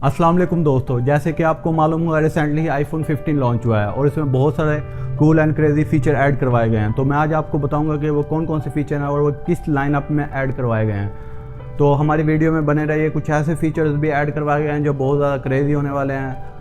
अस्सलाम वालेकुम दोस्तों, जैसे कि आपको मालूम होगा रिसेंटली आईफोन 15 लॉन्च हुआ है और इसमें बहुत सारे cool and crazy feature add करवाए गए हैं। तो मैं आज आपको बताऊंगा कि वो कौन कौन से फीचर हैं और वो किस लाइनअप में ऐड करवाए गए हैं। तो हमारी वीडियो में बने रहिए। कुछ ऐसे फीचर्स भी ऐड करवाए गए हैं जो बहुत ज़्यादा क्रेजी होने वाले हैं।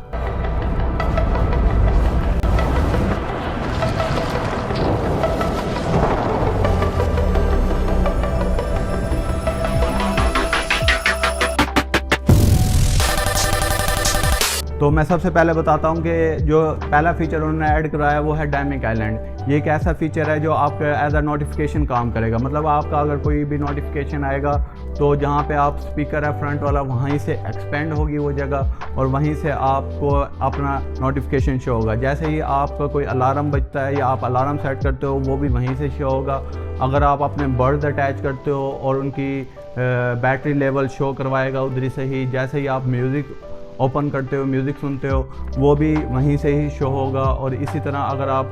तो मैं सबसे पहले बताता हूँ कि जो पहला फीचर उन्होंने ऐड कराया वो है डायनामिक आइलैंड। ये एक ऐसा फीचर है जो आपका एज अ नोटिफिकेशन काम करेगा। मतलब आपका अगर कोई भी नोटिफिकेशन आएगा तो जहाँ पे आप स्पीकर है फ्रंट वाला वहीं से एक्सपेंड होगी वो जगह और वहीं से आपको अपना नोटिफिकेशन शो होगा। जैसे ही आपका कोई अलार्म बजता है या आप अलार्म सेट करते हो वो भी वहीं से शो होगा। अगर आप अपने बर्ड्स अटैच करते हो और उनकी बैटरी लेवल शो करवाएगा उधर से ही। जैसे ही आप म्यूज़िक ओपन करते हो, म्यूज़िक सुनते हो, वो भी वहीं से ही शो होगा। और इसी तरह अगर आप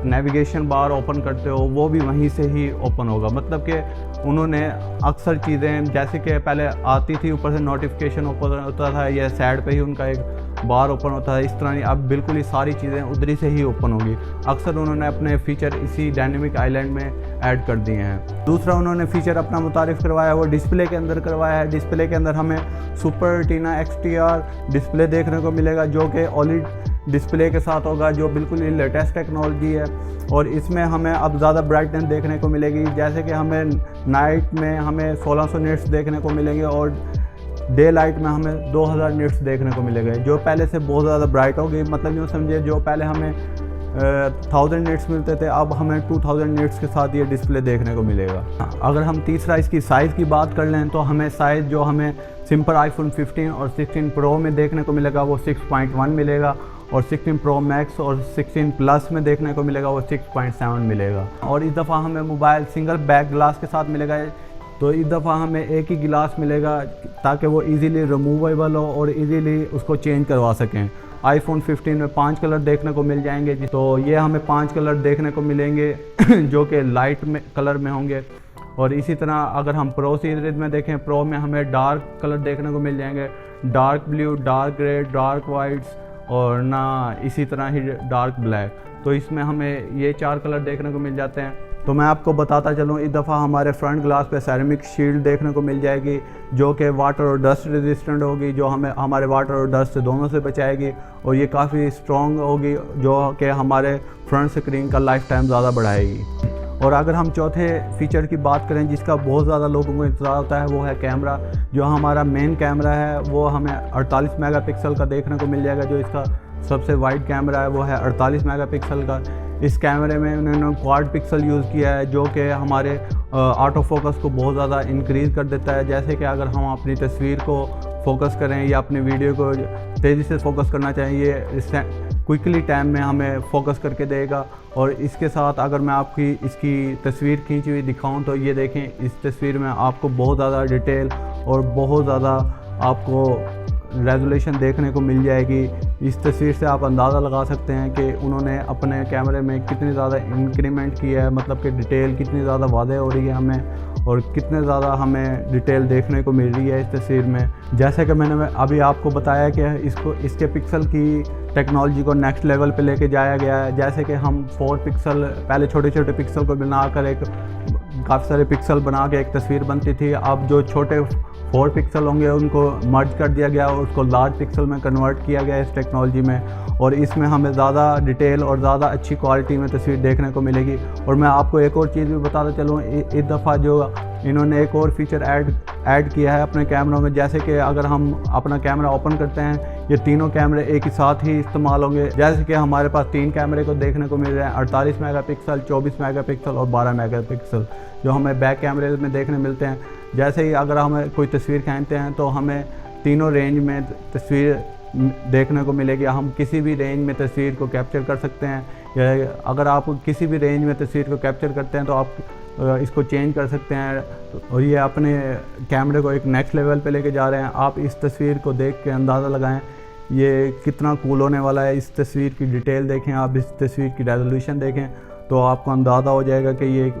नेविगेशन बार ओपन करते हो वो भी वहीं से ही ओपन होगा। मतलब कि उन्होंने अक्सर चीज़ें जैसे कि पहले आती थी ऊपर से नोटिफिकेशन ओपन होता था या साइड पे ही उनका एक बार ओपन होता है, इस तरह नहीं, अब बिल्कुल ही सारी चीज़ें उधरी से ही ओपन होगी। अक्सर उन्होंने अपने फ़ीचर इसी डायनेमिक आइलैंड में ऐड कर दिए हैं। दूसरा उन्होंने फ़ीचर अपना मुतारिफ़ करवाया वो डिस्प्ले के अंदर करवाया है। डिस्प्ले के अंदर हमें सुपर रेटिना XDR डिस्प्ले देखने को मिलेगा जो कि OLED डिस्प्ले के साथ होगा, जो बिल्कुल ही लेटेस्ट टेक्नोलॉजी है। और इसमें हमें अब ज़्यादा ब्राइटनेस देखने को मिलेगी। जैसे कि हमें नाइट में हमें 1600 निट्स देखने को मिलेंगे और डे लाइट में हमें 2000 निट्स देखने को मिलेंगे, जो पहले से बहुत ज़्यादा ब्राइट होगी। मतलब यूँ समझिए जो पहले हमें 1000 निट्स मिलते थे अब हमें 2000 निट्स के साथ ये डिस्प्ले देखने को मिलेगा। अगर हम तीसरा इसकी साइज़ की बात कर लें तो हमें साइज़ जो हमें सिंपल आईफोन 15 और 16 प्रो में देखने को मिलेगा वो 6.1 मिलेगा और 16 प्रो मैक्स और 16 प्लस में देखने को मिलेगा वो 6.7 मिलेगा। और इस दफ़ा हमें मोबाइल सिंगल बैक ग्लास के साथ मिलेगा। तो इस दफ़ा हमें एक ही गिलास मिलेगा ताकि वो इजीली रिमूवेबल हो और इजीली उसको चेंज करवा सकें। आईफोन 15 में 5 कलर देखने को मिल जाएंगे, तो ये हमें 5 कलर देखने को मिलेंगे जो कि लाइट में कलर में होंगे। और इसी तरह अगर हम प्रो सीरीज में देखें, प्रो में हमें डार्क कलर देखने को मिल जाएंगे, dark blue, dark grey, dark whites और ना इसी तरह ही डार्क ब्लैक। तो इसमें हमें ये 4 कलर देखने को मिल जाते हैं। तो मैं आपको बताता चलूँ, इस दफ़ा हमारे फ्रंट ग्लास पे सेरेमिक शील्ड देखने को मिल जाएगी जो कि वाटर और डस्ट रेजिस्टेंट होगी, जो हमें हमारे वाटर और डस्ट से दोनों से बचाएगी। और ये काफ़ी स्ट्रॉन्ग होगी जो कि हमारे फ्रंट स्क्रीन का लाइफ टाइम ज़्यादा बढ़ाएगी। और अगर हम चौथे फीचर की बात करें जिसका बहुत ज़्यादा लोगों को इंतज़ार होता है वो है कैमरा। जो हमारा मेन कैमरा है वो हमें 48 मेगापिक्सल का देखने को मिल जाएगा। जो इसका सबसे वाइड कैमरा है वो है 48 मेगापिक्सल का। इस कैमरे में उन्होंने क्वाड पिक्सल यूज़ किया है जो कि हमारे ऑटो फोकस को बहुत ज़्यादा इंक्रीज़ कर देता है। जैसे कि अगर हम अपनी तस्वीर को फोकस करें या अपनी वीडियो को तेज़ी से फोकस करना चाहें, ये क्विकली टाइम में हमें फोकस करके देगा। और इसके साथ अगर मैं आपकी इसकी तस्वीर खींची हुई दिखाऊं तो ये देखें, इस तस्वीर में आपको बहुत ज़्यादा डिटेल और बहुत ज़्यादा आपको रेजोल्यूशन देखने को मिल जाएगी। इस तस्वीर से आप अंदाज़ा लगा सकते हैं कि उन्होंने अपने कैमरे में कितनी ज़्यादा इंक्रीमेंट किया है। मतलब कि डिटेल कितनी ज़्यादा वाज़ेह हो रही है हमें और कितने ज़्यादा हमें डिटेल देखने को मिल रही है इस तस्वीर में। जैसे कि मैंने अभी आपको बताया कि इसके पिक्सल की टेक्नोलॉजी को नेक्स्ट लेवल पे लेके जाया गया है। जैसे कि हम 4 पिक्सल पहले छोटे छोटे पिक्सल को बनाकर एक काफ़ी सारे पिक्सल बना के एक तस्वीर बनती थी, अब जो छोटे 4 पिक्सल होंगे उनको मर्ज कर दिया गया और उसको लार्ज पिक्सल में कन्वर्ट किया गया इस टेक्नोलॉजी में। और इसमें हमें ज़्यादा डिटेल और ज़्यादा अच्छी क्वालिटी में तस्वीर देखने को मिलेगी। और मैं आपको एक और चीज़ भी बताता चलूँ, इस दफ़ा जो इन्होंने एक और फीचर ऐड किया है अपने कैमरों में। जैसे कि अगर हम अपना कैमरा ओपन करते हैं ये तीनों कैमरे एक ही साथ ही इस्तेमाल होंगे। जैसे कि हमारे पास 3 कैमरे को देखने को मिल रहे हैं, 48 मेगापिक्सल, 24 मेगापिक्सल और 12 मेगापिक्सल, जो हमें बैक कैमरे में देखने मिलते हैं। जैसे ही अगर हमें कोई तस्वीर खींचते हैं तो हमें तीनों रेंज में तस्वीर देखने को मिलेगी। हम किसी भी रेंज में तस्वीर को कैप्चर कर सकते हैं, या अगर आप किसी भी रेंज में तस्वीर को कैप्चर करते हैं तो आप इसको चेंज कर सकते हैं। और ये अपने कैमरे को एक नेक्स्ट लेवल पे लेके जा रहे हैं। आप इस तस्वीर को देख के अंदाज़ा लगाएं ये कितना कूल होने वाला है। इस तस्वीर की डिटेल देखें, आप इस तस्वीर की रेजोल्यूशन देखें तो आपको अंदाज़ा हो जाएगा कि ये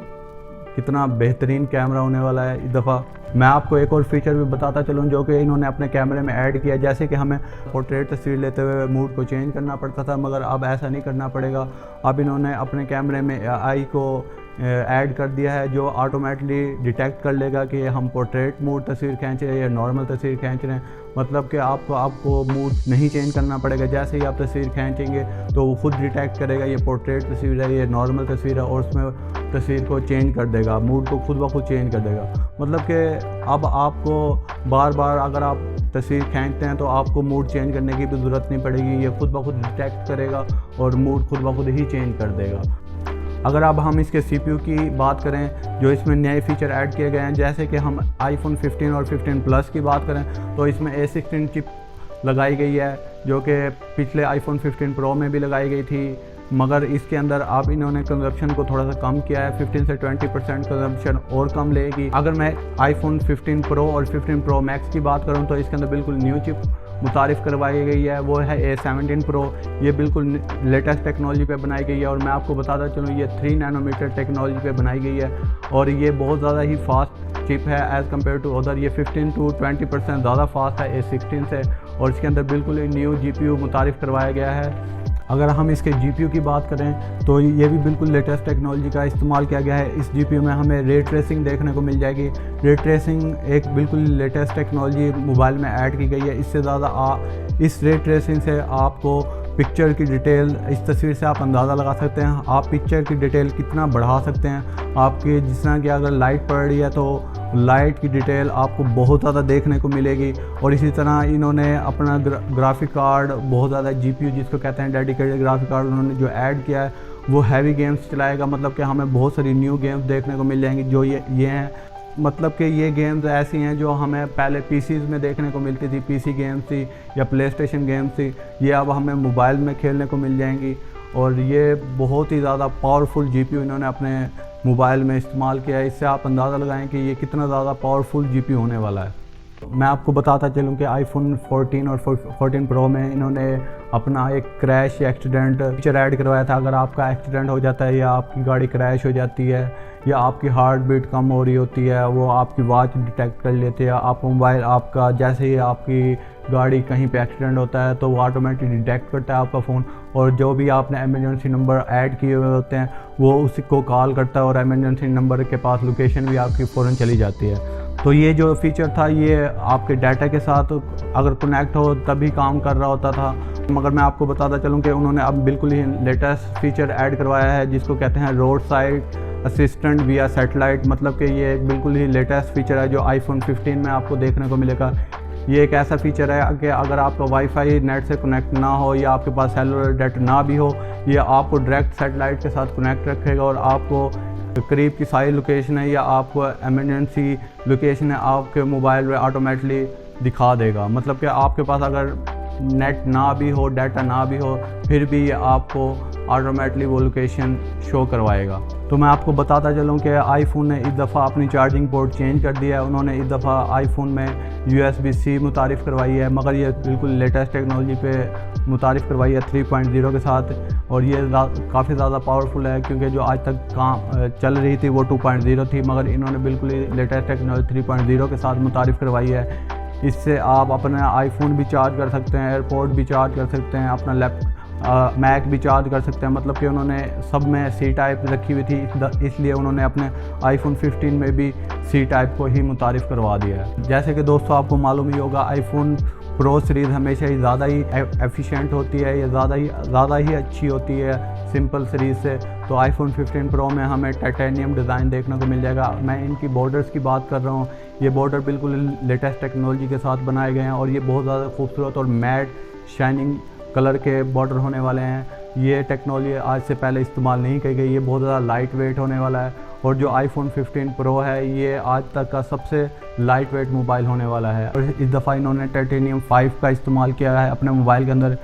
कितना बेहतरीन कैमरा होने वाला है इस दफ़ा। मैं आपको एक और फीचर भी बताता चलूँ जो कि इन्होंने अपने कैमरे में ऐड किया। जैसे कि हमें पोर्ट्रेट तस्वीर लेते हुए मूड को चेंज करना पड़ता था, मगर अब ऐसा नहीं करना पड़ेगा। अब इन्होंने अपने कैमरे में AI को ऐड कर दिया है जो ऑटोमेटिकली डिटेक्ट कर लेगा कि हम पोर्ट्रेट मूड तस्वीर खींच रहे हैं या नॉर्मल तस्वीर खींच रहे हैं। मतलब कि आपको मूड नहीं चेंज करना पड़ेगा। जैसे ही आप तस्वीर खींचेंगे तो वो खुद डिटेक्ट करेगा ये पोर्ट्रेट तस्वीर है, ये नॉर्मल तस्वीर है, और उसमें तस्वीर को चेंज कर देगा, मूड को खुद ब खुद चेंज कर देगा। मतलब कि अब आपको बार बार अगर आप तस्वीर खींचते हैं तो आपको मूड चेंज करने की भी ज़रूरत नहीं पड़ेगी, ये खुद ब खुद डिटेक्ट करेगा और मूड खुद ब खुद ही चेंज कर देगा। अगर अब हम इसके CPU की बात करें जो इसमें नए फीचर ऐड किए गए हैं, जैसे कि हम iPhone 15 और 15 Plus की बात करें तो इसमें A16 चिप लगाई गई है जो कि पिछले iPhone 15 Pro में भी लगाई गई थी, मगर इसके अंदर अब इन्होंने कंजप्शन को थोड़ा सा कम किया है। 15 से 20% कंजप्शन और कम लेगी। अगर मैं iPhone 15 Pro और 15 Pro Max की बात करूं तो इसके अंदर बिल्कुल न्यू चिप मुतारिफ़ करवाई गई है, वो है A17 Pro। ये बिल्कुल लेटेस्ट टेक्नोलॉजी पे बनाई गई है और मैं आपको बताता चलूँ ये 3 नैनोमीटर टेक्नोलॉजी पे बनाई गई है और ये बहुत ज़्यादा ही फास्ट चिप है एज़ कम्पेयर टू अदर। ये 15 to 20% ज़्यादा फास्ट है A16 से और इसके अंदर बिल्कुल ही न्यू GPU मुतारिफ़ करवाया गया है। अगर हम इसके GPU की बात करें तो ये भी बिल्कुल लेटेस्ट टेक्नोलॉजी का इस्तेमाल किया गया है। इस GPU में हमें रे ट्रेसिंग देखने को मिल जाएगी। रे ट्रेसिंग एक बिल्कुल लेटेस्ट टेक्नोलॉजी मोबाइल में ऐड की गई है। इससे ज़्यादा इस रे ट्रेसिंग से आपको पिक्चर की डिटेल, इस तस्वीर से आप अंदाज़ा लगा सकते हैं आप पिक्चर की डिटेल कितना बढ़ा सकते हैं। आपकी जिस तरह की अगर लाइट पड़ रही है तो लाइट की डिटेल आपको बहुत ज़्यादा देखने को मिलेगी। और इसी तरह इन्होंने अपना ग्राफिक कार्ड बहुत ज़्यादा GPU जिसको कहते हैं डेडिकेटेड ग्राफिक कार्ड उन्होंने जो ऐड किया है वो हैवी गेम्स चलाएगा। मतलब कि हमें बहुत सारी न्यू गेम्स देखने को मिल जाएंगी जो ये हैं। मतलब कि ये गेम्स ऐसी हैं जो हमें पहले PCs में देखने को मिलती थी, PC गेम्स थी या PlayStation गेम्स थी, ये अब हमें मोबाइल में खेलने को मिल जाएंगी। और ये बहुत ही ज़्यादा पावरफुल GPU इन्होंने अपने मोबाइल में इस्तेमाल किया है। इससे आप अंदाज़ा लगाएं कि ये कितना ज़्यादा पावरफुल GPU होने वाला है। मैं आपको बताता चलूँ कि iPhone 14 और 14 Pro में इन्होंने अपना एक क्रैश या एक्सीडेंट फीचर ऐड करवाया था। अगर आपका एक्सीडेंट हो जाता है या आपकी गाड़ी क्रैश हो जाती है या आपकी हार्ट बीट कम हो रही होती है, वो आपकी वॉच डिटेक्ट कर लेते हैं। आप मोबाइल आपका जैसे ही आपकी गाड़ी कहीं पे एक्सीडेंट होता है तो वो ऑटोमेटिक डिटेक्ट करता है आपका फ़ोन, और जो भी आपने इमरजेंसी नंबर ऐड किए हुए होते हैं वो उसी को कॉल करता है और इमरजेंसी नंबर के पास लोकेशन भी आपकी फ़ौरन चली जाती है। तो ये जो फीचर था ये आपके डाटा के साथ अगर कनेक्ट हो तभी काम कर रहा होता था। मगर मैं आपको बताता चलूँ कि उन्होंने अब बिल्कुल ही लेटेस्ट फीचर ऐड करवाया है जिसको कहते हैं रोड साइड असिस्टेंट विया सैटेलाइट। मतलब कि ये एक बिल्कुल ही लेटेस्ट फीचर है जो iPhone 15 में आपको देखने को मिलेगा। ये एक ऐसा फीचर है कि अगर आपका वाईफाई नेट से कनेक्ट ना हो या आपके पास सेलुलर डेटा ना भी हो, ये आपको डायरेक्ट सैटेलाइट के साथ कनेक्ट रखेगा और आपको करीब की सारी लोकेशन है या आपको इमरजेंसी लोकेशन है आपके मोबाइल में ऑटोमेटिकली दिखा देगा। मतलब कि आपके पास अगर नेट ना भी हो, डाटा ना भी हो, फिर भी ये आपको ऑटोमेटिकली वो लोकेशन शो करवाएगा। तो मैं आपको बताता चलूँ कि आईफोन ने इस दफ़ा अपनी चार्जिंग पोर्ट चेंज कर दिया है। उन्होंने इस दफ़ा आईफोन में USB-C मुतारिफ़ करवाई है, मगर ये बिल्कुल लेटेस्ट टेक्नोलॉजी पे मुतारिफ़ करवाई है 3.0 के साथ, और ये काफ़ी ज़्यादा पावरफुल है क्योंकि जो आज तक काम चल रही थी वो 2.0 थी, मगर इन्होंने बिल्कुल ही लेटेस्ट टेक्नोलॉजी 3.0 के साथ मुतारिफ़ करवाई है। इससे आप अपना आईफोन भी चार्ज कर सकते हैं, एयरपोर्ट भी चार्ज कर सकते हैं, अपना मैक भी चार्ज कर सकते हैं। मतलब कि उन्होंने सब में C टाइप रखी हुई थी, इसलिए उन्होंने अपने iPhone 15 में भी C टाइप को ही मुतारिफ़ करवा दिया है। जैसे कि दोस्तों आपको मालूम ही होगा iPhone Pro सीरीज़ हमेशा ही ज़्यादा ही एफिशिएंट होती है, या ज़्यादा ही अच्छी होती है सिंपल सीरीज़ से। तो iPhone 15 Pro में हमें टाइटेनियम डिज़ाइन देखने को मिल जाएगा। मैं इनकी बॉर्डर्स की बात कर रहा हूँ, ये बॉर्डर बिल्कुल लेटेस्ट टेक्नोलॉजी के साथ बनाए गए हैं और ये बहुत ज़्यादा खूबसूरत और मैट शाइनिंग कलर के बॉर्डर होने वाले हैं। ये टेक्नोलॉजी आज से पहले इस्तेमाल नहीं की गई, ये बहुत ज़्यादा लाइट वेट होने वाला है, और जो iPhone 15 Pro है ये आज तक का सबसे लाइट वेट मोबाइल होने वाला है। और इस दफ़ा इन्होंने टाइटेनियम 5 का इस्तेमाल किया है अपने मोबाइल के अंदर।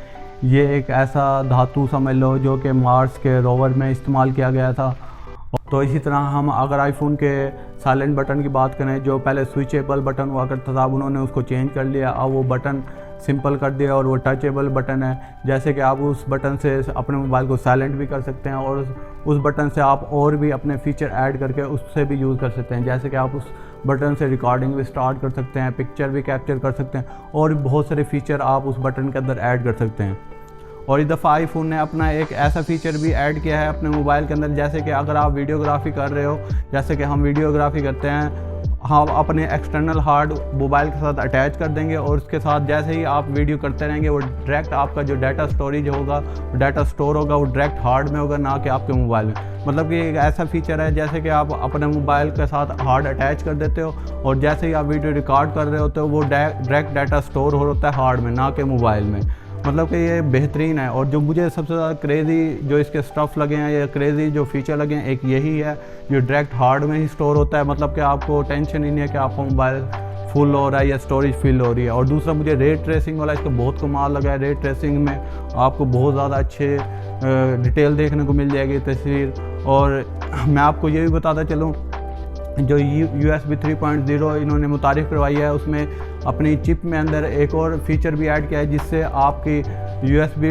ये एक ऐसा धातु समझ लो जो कि मार्स के रोवर में इस्तेमाल किया गया था। तो इसी तरह हम अगर आईफोन के साइलेंट बटन की बात करें, जो पहले स्विचेबल बटन हुआ करता था, अब उन्होंने उसको चेंज कर लिया। अब वो बटन सिंपल कर दिया और वो टचेबल बटन है, जैसे कि आप उस बटन से अपने मोबाइल को साइलेंट भी कर सकते हैं और उस बटन से आप और भी अपने फीचर ऐड करके उससे भी यूज़ कर सकते हैं। जैसे कि आप उस बटन से रिकॉर्डिंग भी स्टार्ट कर सकते हैं, पिक्चर भी कैप्चर कर सकते हैं और बहुत सारे फीचर आप उस बटन के अंदर ऐड कर सकते हैं। और इस दफ़ा आईफोन ने अपना एक ऐसा फ़ीचर भी ऐड किया है अपने मोबाइल के अंदर, जैसे कि अगर आप वीडियोग्राफी कर रहे हो, जैसे कि हम वीडियोग्राफी करते हैं, हम अपने एक्सटर्नल हार्ड मोबाइल के साथ अटैच कर देंगे और उसके साथ जैसे ही आप वीडियो करते रहेंगे वो डायरेक्ट आपका जो डाटा स्टोरेज होगा, डाटा स्टोर होगा, वो डायरेक्ट हार्ड में होगा, ना कि आपके मोबाइल में। मतलब कि एक ऐसा फीचर है जैसे कि आप अपने मोबाइल के साथ हार्ड अटैच कर देते हो और जैसे ही आप वीडियो रिकॉर्ड कर रहे होते हो वो डायरेक्ट डाटा स्टोर होता है हार्ड में, ना कि मोबाइल में। मतलब कि ये बेहतरीन है। और जो मुझे सबसे ज़्यादा क्रेज़ी जो इसके स्टफ़ लगे हैं या क्रेज़ी जो फीचर लगे हैं, एक यही है जो डायरेक्ट हार्ड में ही स्टोर होता है। मतलब कि आपको टेंशन ही नहीं है कि आपका मोबाइल फुल हो रहा है या स्टोरेज फिल हो रही है। और दूसरा मुझे रे ट्रेसिंग वाला इसका बहुत कमाल लगा है। रे ट्रेसिंग में आपको बहुत ज़्यादा अच्छे डिटेल देखने को मिल जाएगी तस्वीर। और मैं आपको ये भी बताता चलूँ, जो USB 3.0 इन्होंने मुतारिफ़ करवाई है, उसमें अपनी चिप में अंदर एक और फीचर भी ऐड किया है जिससे आपकी USB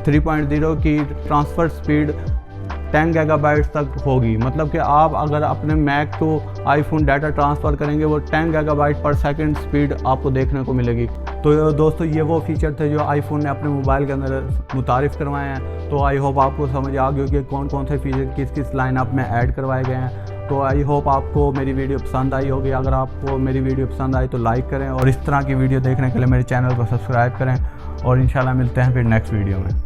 3.0 की ट्रांसफ़र स्पीड 10 गीगाबाइट्स तक होगी। मतलब कि आप अगर अपने मैक को आईफोन डाटा ट्रांसफ़र करेंगे वो 10 गीगाबाइट पर सेकंड स्पीड आपको देखने को मिलेगी। तो दोस्तों ये वो फीचर थे जो आईफोन ने अपने मोबाइल के अंदर मुतारिफ़ करवाए हैं। तो आई होप आपको समझ आ गई होगी कौन कौन से फीचर किस किस लाइनअप में ऐड करवाए गए हैं। तो आई होप आपको मेरी वीडियो पसंद आई होगी। अगर आपको मेरी वीडियो पसंद आई तो लाइक करें और इस तरह की वीडियो देखने के लिए मेरे चैनल को सब्सक्राइब करें और इंशाल्लाह मिलते हैं फिर नेक्स्ट वीडियो में।